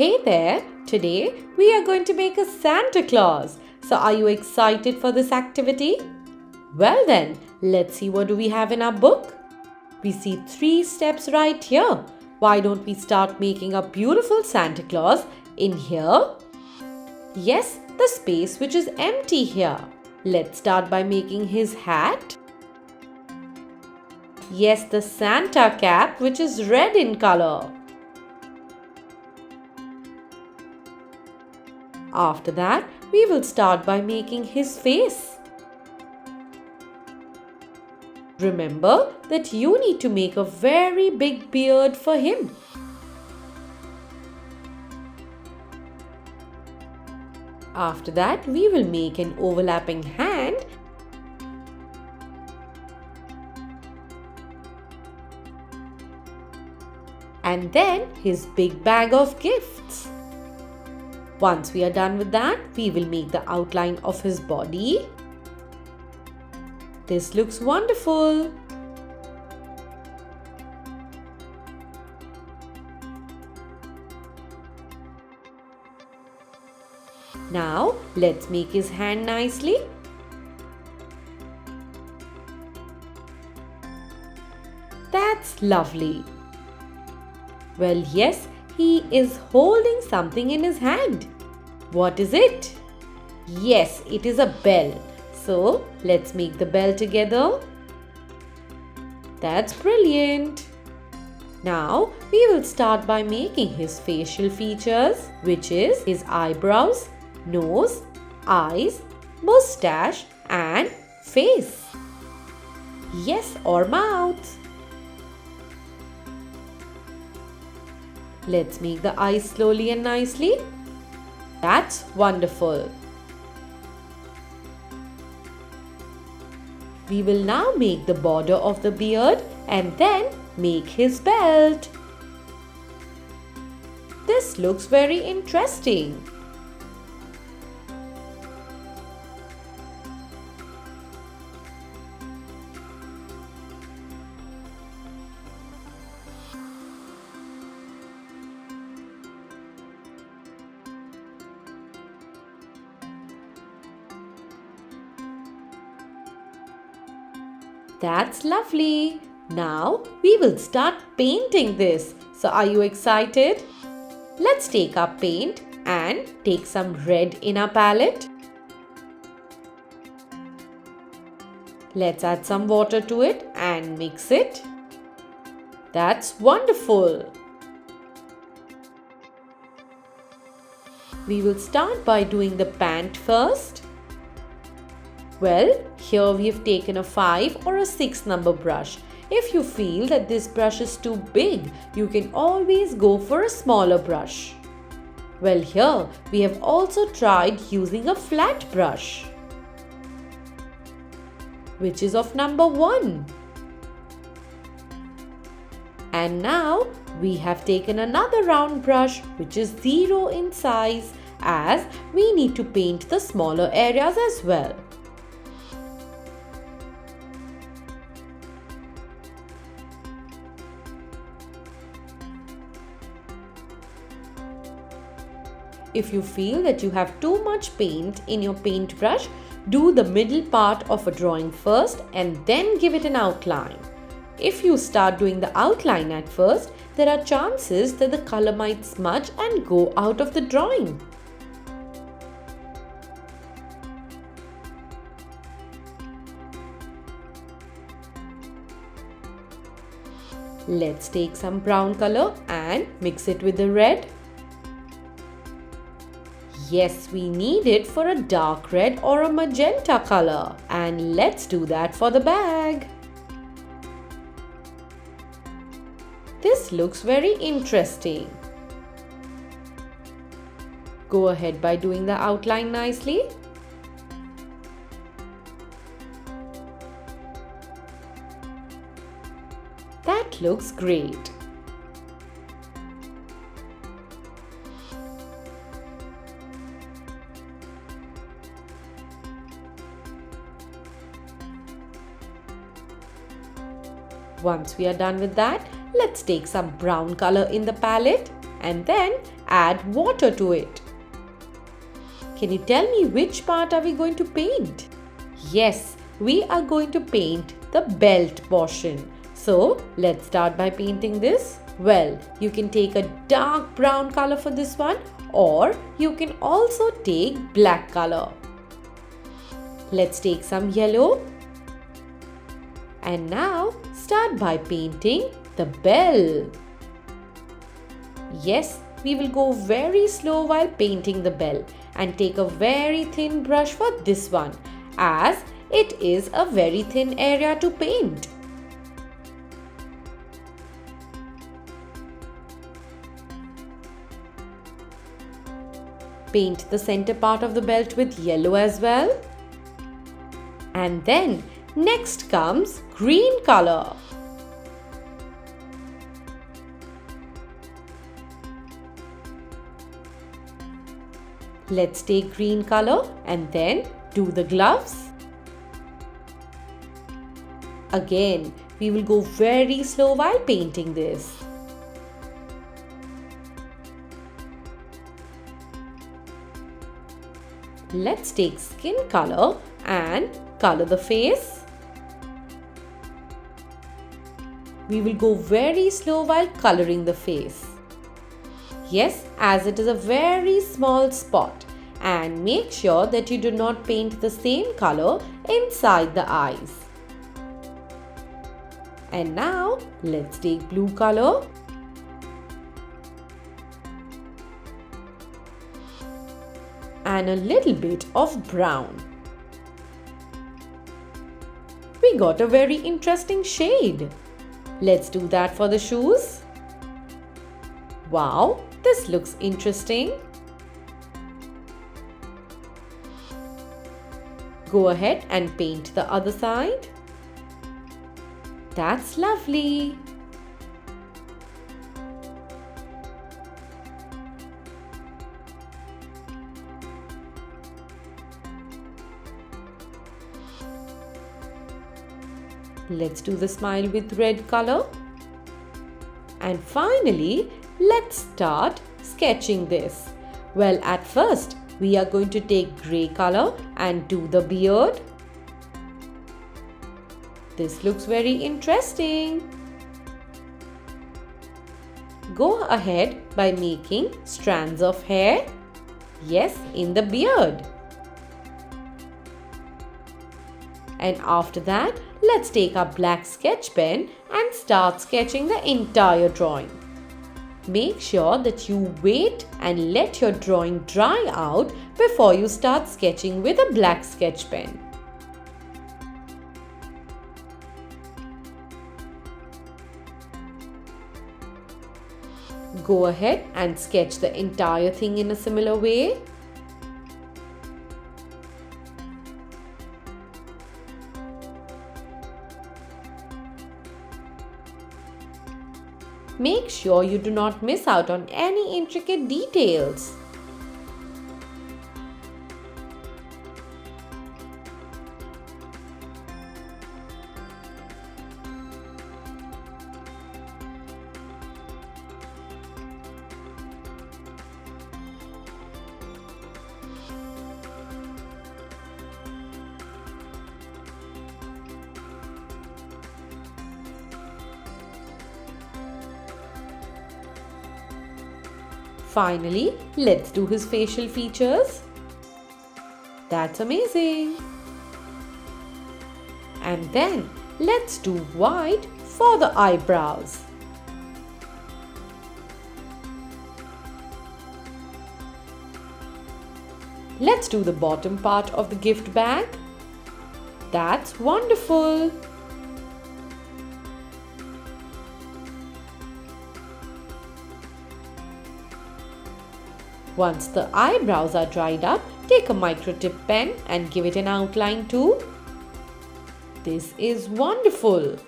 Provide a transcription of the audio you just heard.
Hey there! Today we are going to make a Santa Claus. So are you excited for this activity? Well then, let's see what do we have in our book. We see 3 steps right here. Why don't we start making a beautiful Santa Claus in here? Yes, the space which is empty here. Let's start by making his hat. Yes, the Santa cap which is red in color. After that, we will start by making his face. Remember that you need to make a very big beard for him. After that, we will make an overlapping hand and then his big bag of gifts. Once we are done with that, we will make the outline of his body. This looks wonderful. Now, let's make his hand nicely. That's lovely. Well, yes, he is holding something in his hand. What is it? Yes, it is a bell. So, let's make the bell together. That's brilliant. Now, we will start by making his facial features, which is his eyebrows, nose, eyes, mustache and face. Yes, or mouth. Let's make the eyes slowly and nicely. That's wonderful. We will now make the border of the beard and then make his belt. This looks very interesting. That's lovely. Now we will start painting this. So are you excited? Let's take our paint and take some red in our palette. Let's add some water to it and mix it. That's wonderful. We will start by doing the pant first. Well, here we have taken a 5 or a 6 number brush. If you feel that this brush is too big, you can always go for a smaller brush. Well, here we have also tried using a flat brush, which is of number 1. And now we have taken another round brush which is 0 in size, as we need to paint the smaller areas as well. If you feel that you have too much paint in your paintbrush, do the middle part of a drawing first and then give it an outline. If you start doing the outline at first, there are chances that the color might smudge and go out of the drawing. Let's take some brown color and mix it with the red. Yes, we need it for a dark red or a magenta color. And let's do that for the bag. This looks very interesting. Go ahead by doing the outline nicely. That looks great. Once we are done with that, let's take some brown color in the palette and then add water to it. Can you tell me which part are we going to paint? Yes, we are going to paint the belt portion. So let's start by painting this. Well, you can take a dark brown color for this one, or you can also take black color. Let's take some yellow. And now start by painting the bell. Yes, we will go very slow while painting the bell and take a very thin brush for this one, as it is a very thin area to paint. Paint the center part of the belt with yellow as well. And then next comes green color. Let's take green color and then do the gloves. Again, we will go very slow while painting this. Let's take skin color and color the face. We will go very slow while coloring the face. Yes, as it is a very small spot, and make sure that you do not paint the same color inside the eyes. And now let's take blue color. And a little bit of brown. We got a very interesting shade. Let's do that for the shoes. Wow, this looks interesting. Go ahead and paint the other side. That's lovely. Let's do the smile with red color. And finally, let's start sketching this. Well, at first, we are going to take grey color and do the beard. This looks very interesting. Go ahead by making strands of hair. Yes, in the beard. And after that, let's take our black sketch pen and start sketching the entire drawing. Make sure that you wait and let your drawing dry out before you start sketching with a black sketch pen. Go ahead and sketch the entire thing in a similar way. Make sure you do not miss out on any intricate details. Finally, let's do his facial features. That's amazing. And then let's do white for the eyebrows. Let's do the bottom part of the gift bag. That's wonderful. Once the eyebrows are dried up, take a micro tip pen and give it an outline too. This is wonderful.